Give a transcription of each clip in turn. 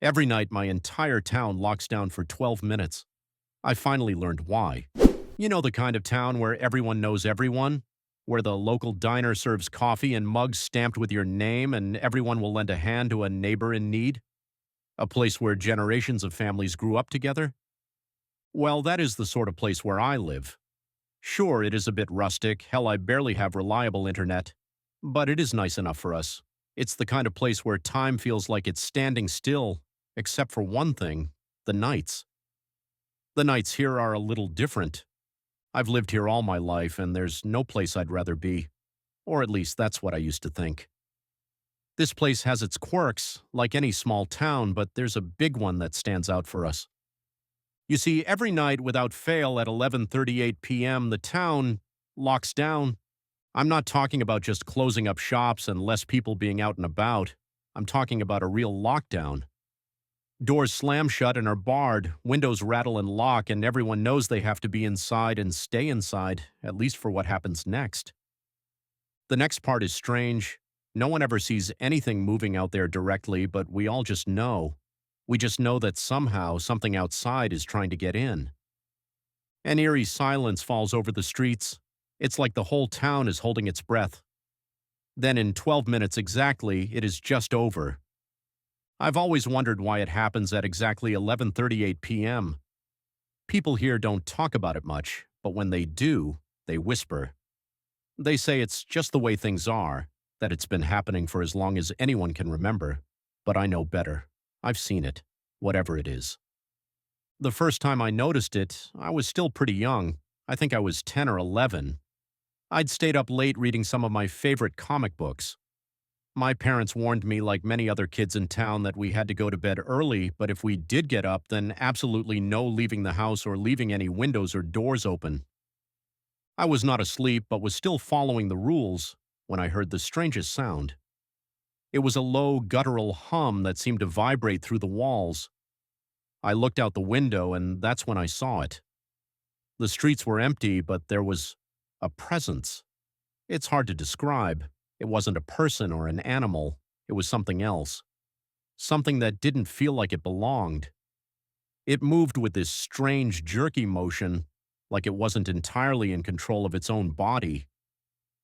Every night, my entire town locks down for 12 minutes. I finally learned why. You know, the kind of town where everyone knows everyone? Where the local diner serves coffee and mugs stamped with your name and everyone will lend a hand to a neighbor in need? A place where generations of families grew up together? Well, that is the sort of place where I live. Sure, it is a bit rustic, hell, I barely have reliable internet. But it is nice enough for us. It's the kind of place where time feels like it's standing still, except for one thing, the nights. The nights here are a little different. I've lived here all my life, and there's no place I'd rather be. Or at least that's what I used to think. This place has its quirks, like any small town, but there's a big one that stands out for us. You see, every night without fail at 11:38 p.m., the town locks down. I'm not talking about just closing up shops and less people being out and about. I'm talking about a real lockdown. Doors slam shut and are barred, windows rattle and lock, and everyone knows they have to be inside and stay inside, at least for what happens next. The next part is strange. No one ever sees anything moving out there directly, but we all just know. We just know that somehow something outside is trying to get in. An eerie silence falls over the streets. It's like the whole town is holding its breath. Then in 12 minutes exactly, it is just over. I've always wondered why it happens at exactly 11:38 p.m. People here don't talk about it much, but when they do, they whisper. They say it's just the way things are, that it's been happening for as long as anyone can remember. But I know better. I've seen it, whatever it is. The first time I noticed it, I was still pretty young. I think I was 10 or 11. I'd stayed up late reading some of my favorite comic books. My parents warned me, like many other kids in town, that we had to go to bed early, but if we did get up, then absolutely no leaving the house or leaving any windows or doors open. I was not asleep, but was still following the rules when I heard the strangest sound. It was a low, guttural hum that seemed to vibrate through the walls. I looked out the window, and that's when I saw it. The streets were empty, but there was a presence. It's hard to describe. It wasn't a person or an animal. It was something else. Something that didn't feel like it belonged. It moved with this strange, jerky motion, like it wasn't entirely in control of its own body.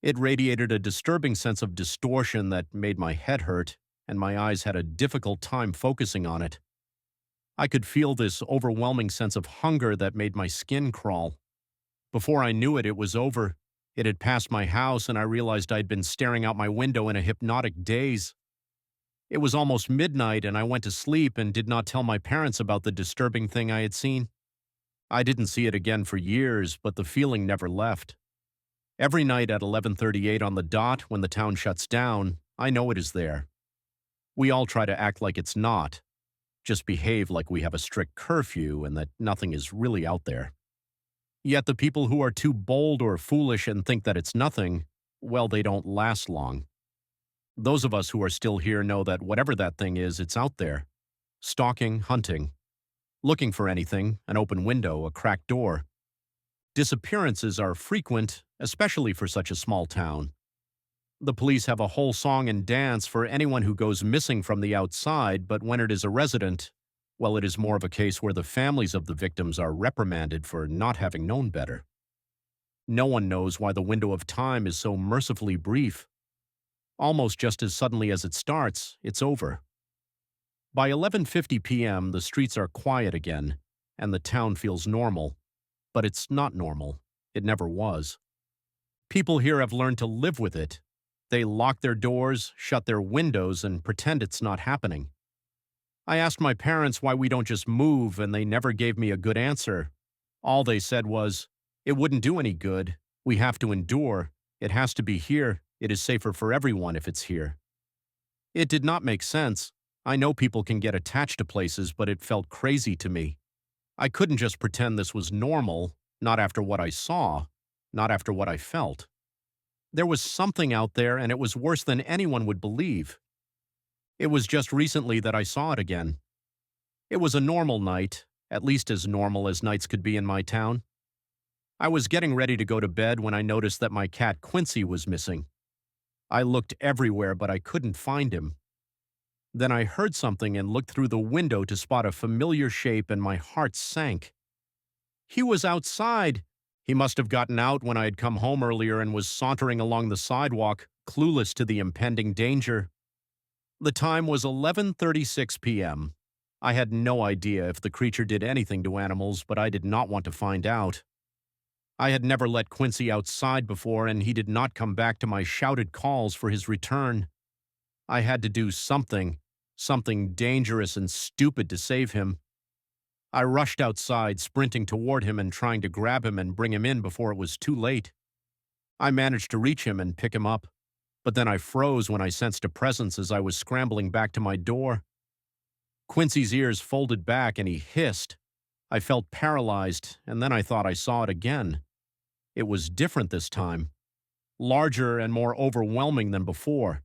It radiated a disturbing sense of distortion that made my head hurt, and my eyes had a difficult time focusing on it. I could feel this overwhelming sense of hunger that made my skin crawl. Before I knew it, it was over. It had passed my house, and I realized I'd been staring out my window in a hypnotic daze. It was almost midnight, and I went to sleep and did not tell my parents about the disturbing thing I had seen. I didn't see it again for years, but the feeling never left. Every night at 11:38 on the dot, when the town shuts down, I know it is there. We all try to act like it's not, just behave like we have a strict curfew and that nothing is really out there. Yet the people who are too bold or foolish and think that it's nothing, well, they don't last long. Those of us who are still here know that whatever that thing is, it's out there. Stalking, hunting. Looking for anything, an open window, a cracked door. Disappearances are frequent, especially for such a small town. The police have a whole song and dance for anyone who goes missing from the outside, but when it is a resident, well, it is more of a case where the families of the victims are reprimanded for not having known better. No one knows why the window of time is so mercifully brief. Almost just as suddenly as it starts, it's over. By 11:50 p.m., the streets are quiet again, and the town feels normal. But it's not normal. It never was. People here have learned to live with it. They lock their doors, shut their windows, and pretend it's not happening. I asked my parents why we don't just move, and they never gave me a good answer. All they said was, "It wouldn't do any good. We have to endure. It has to be here. It is safer for everyone if it's here." It did not make sense. I know people can get attached to places, but it felt crazy to me. I couldn't just pretend this was normal, not after what I saw, not after what I felt. There was something out there, and it was worse than anyone would believe. It was just recently that I saw it again. It was a normal night, at least as normal as nights could be in my town. I was getting ready to go to bed when I noticed that my cat Quincy was missing. I looked everywhere, but I couldn't find him. Then I heard something and looked through the window to spot a familiar shape, and my heart sank. He was outside. He must have gotten out when I had come home earlier and was sauntering along the sidewalk, clueless to the impending danger. The time was 11:36 p.m. I had no idea if the creature did anything to animals, but I did not want to find out. I had never let Quincy outside before, and he did not come back to my shouted calls for his return. I had to do something dangerous and stupid to save him. I rushed outside, sprinting toward him and trying to grab him and bring him in before it was too late. I managed to reach him and pick him up, but then I froze when I sensed a presence as I was scrambling back to my door. Quincy's ears folded back and he hissed. I felt paralyzed, and then I thought I saw it again. It was different this time, larger and more overwhelming than before.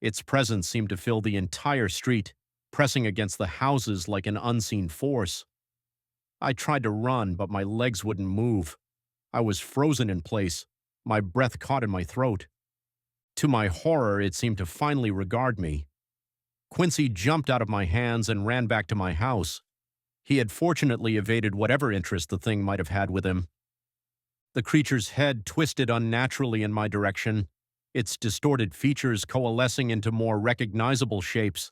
Its presence seemed to fill the entire street, pressing against the houses like an unseen force. I tried to run, but my legs wouldn't move. I was frozen in place, my breath caught in my throat. To my horror, it seemed to finally regard me. Quincy jumped out of my hands and ran back to my house. He had fortunately evaded whatever interest the thing might have had with him. The creature's head twisted unnaturally in my direction, its distorted features coalescing into more recognizable shapes.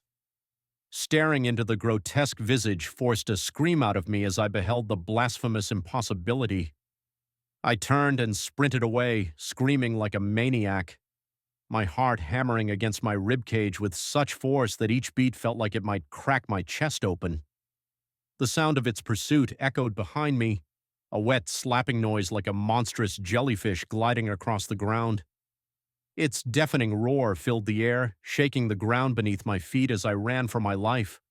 Staring into the grotesque visage forced a scream out of me as I beheld the blasphemous impossibility. I turned and sprinted away, screaming like a maniac, my heart hammering against my ribcage with such force that each beat felt like it might crack my chest open. The sound of its pursuit echoed behind me, a wet slapping noise like a monstrous jellyfish gliding across the ground. Its deafening roar filled the air, shaking the ground beneath my feet as I ran for my life.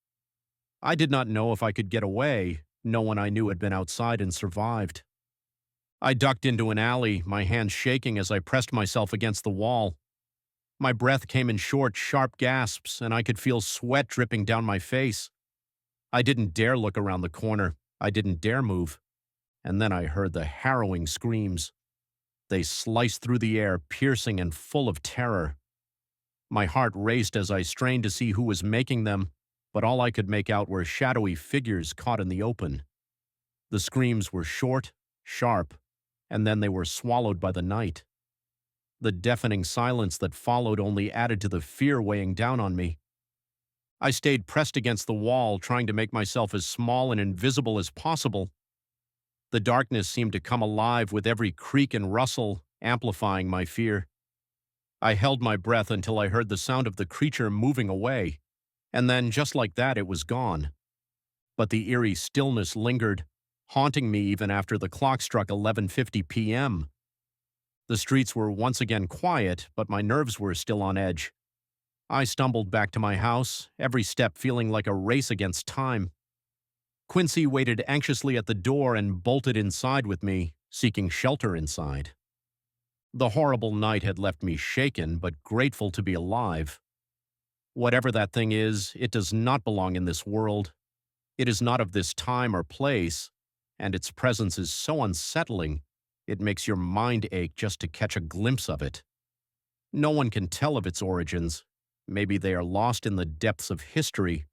I did not know if I could get away. No one I knew had been outside and survived. I ducked into an alley, my hands shaking as I pressed myself against the wall. My breath came in short, sharp gasps, and I could feel sweat dripping down my face. I didn't dare look around the corner. I didn't dare move. And then I heard the harrowing screams. They sliced through the air, piercing and full of terror. My heart raced as I strained to see who was making them, but all I could make out were shadowy figures caught in the open. The screams were short, sharp, and then they were swallowed by the night. The deafening silence that followed only added to the fear weighing down on me. I stayed pressed against the wall, trying to make myself as small and invisible as possible. The darkness seemed to come alive with every creak and rustle, amplifying my fear. I held my breath until I heard the sound of the creature moving away, and then, just like that, it was gone. But the eerie stillness lingered, haunting me even after the clock struck 11:50 p.m. The streets were once again quiet, but my nerves were still on edge. I stumbled back to my house, every step feeling like a race against time. Quincy waited anxiously at the door and bolted inside with me, seeking shelter inside. The horrible night had left me shaken, but grateful to be alive. Whatever that thing is, it does not belong in this world. It is not of this time or place, and its presence is so unsettling, it makes your mind ache just to catch a glimpse of it. No one can tell of its origins. Maybe they are lost in the depths of history.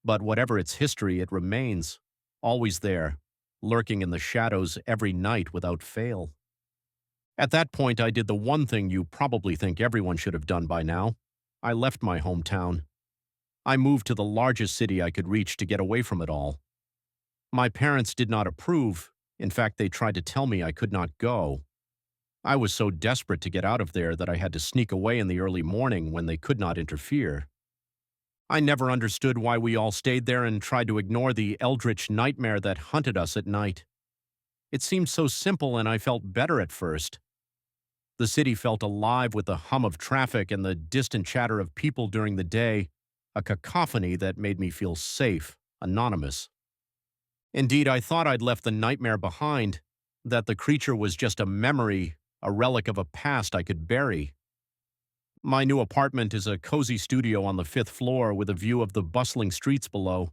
But whatever its history, it remains, always there, lurking in the shadows every night without fail. At that point, I did the one thing you probably think everyone should have done by now. I left my hometown. I moved to the largest city I could reach to get away from it all. My parents did not approve. In fact, they tried to tell me I could not go. I was so desperate to get out of there that I had to sneak away in the early morning when they could not interfere. I never understood why we all stayed there and tried to ignore the eldritch nightmare that hunted us at night. It seemed so simple, and I felt better at first. The city felt alive with the hum of traffic and the distant chatter of people during the day, a cacophony that made me feel safe, anonymous. Indeed, I thought I'd left the nightmare behind, that the creature was just a memory, a relic of a past I could bury. My new apartment is a cozy studio on the 5th floor with a view of the bustling streets below,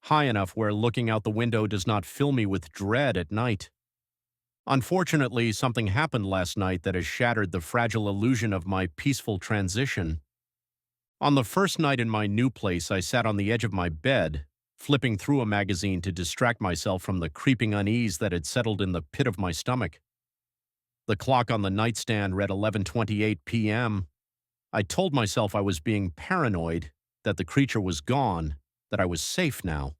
high enough where looking out the window does not fill me with dread at night. Unfortunately, something happened last night that has shattered the fragile illusion of my peaceful transition. On the first night in my new place, I sat on the edge of my bed, flipping through a magazine to distract myself from the creeping unease that had settled in the pit of my stomach. The clock on the nightstand read 11:28 p.m. I told myself I was being paranoid, that the creature was gone, that I was safe now.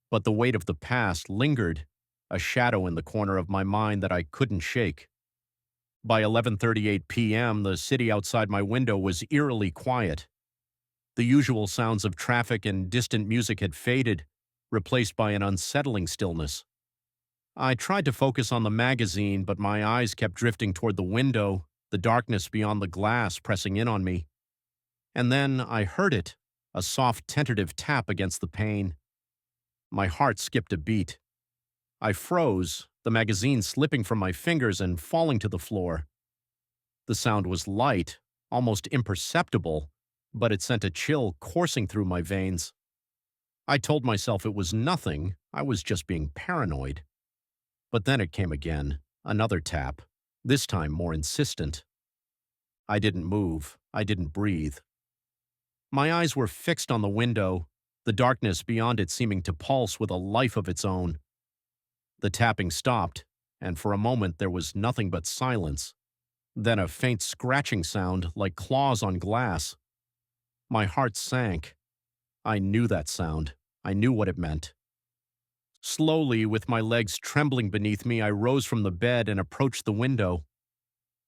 But the weight of the past lingered, a shadow in the corner of my mind that I couldn't shake. By 11:38 p.m., the city outside my window was eerily quiet. The usual sounds of traffic and distant music had faded, replaced by an unsettling stillness. I tried to focus on the magazine, but my eyes kept drifting toward the window, the darkness beyond the glass pressing in on me. And then I heard it, a soft, tentative tap against the pane. My heart skipped a beat. I froze, the magazine slipping from my fingers and falling to the floor. The sound was light, almost imperceptible, but it sent a chill coursing through my veins. I told myself it was nothing, I was just being paranoid. But then it came again, another tap, this time more insistent. I didn't move, I didn't breathe. My eyes were fixed on the window, the darkness beyond it seeming to pulse with a life of its own. The tapping stopped, and for a moment there was nothing but silence. Then a faint scratching sound like claws on glass. My heart sank. I knew that sound. I knew what it meant. Slowly, with my legs trembling beneath me, I rose from the bed and approached the window.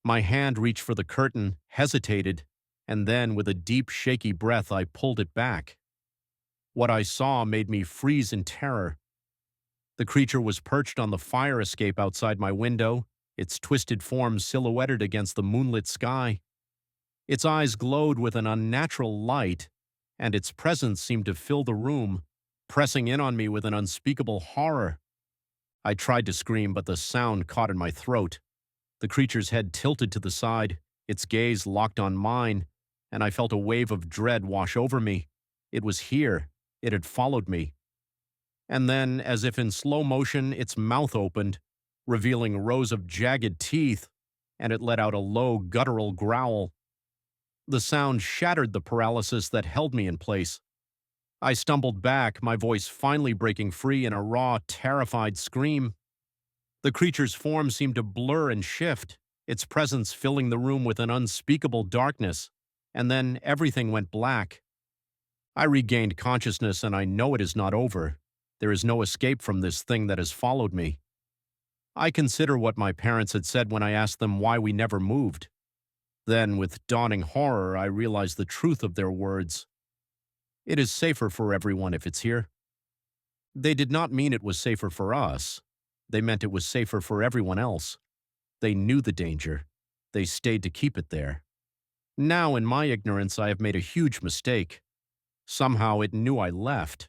My hand reached for the curtain, hesitated, and then, with a deep, shaky breath, I pulled it back. What I saw made me freeze in terror. The creature was perched on the fire escape outside my window, its twisted form silhouetted against the moonlit sky. Its eyes glowed with an unnatural light, and its presence seemed to fill the room, pressing in on me with an unspeakable horror. I tried to scream, but the sound caught in my throat. The creature's head tilted to the side, its gaze locked on mine, and I felt a wave of dread wash over me. It was here. It had followed me. And then, as if in slow motion, its mouth opened, revealing rows of jagged teeth, and it let out a low, guttural growl. The sound shattered the paralysis that held me in place. I stumbled back, my voice finally breaking free in a raw, terrified scream. The creature's form seemed to blur and shift, its presence filling the room with an unspeakable darkness, and then everything went black. I regained consciousness, and I know it is not over. There is no escape from this thing that has followed me. I consider what my parents had said when I asked them why we never moved. Then, with dawning horror, I realized the truth of their words. It is safer for everyone if it's here. They did not mean it was safer for us. They meant it was safer for everyone else. They knew the danger. They stayed to keep it there. Now, in my ignorance, I have made a huge mistake. Somehow it knew I left.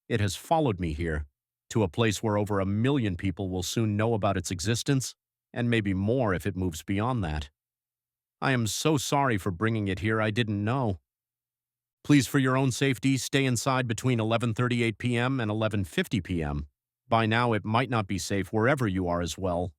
It has followed me here, to a place where over 1 million people will soon know about its existence, and maybe more if it moves beyond that. I am so sorry for bringing it here. I didn't know. Please, for your own safety, stay inside between 11:38 p.m. and 11:50 p.m. By now, it might not be safe wherever you are as well.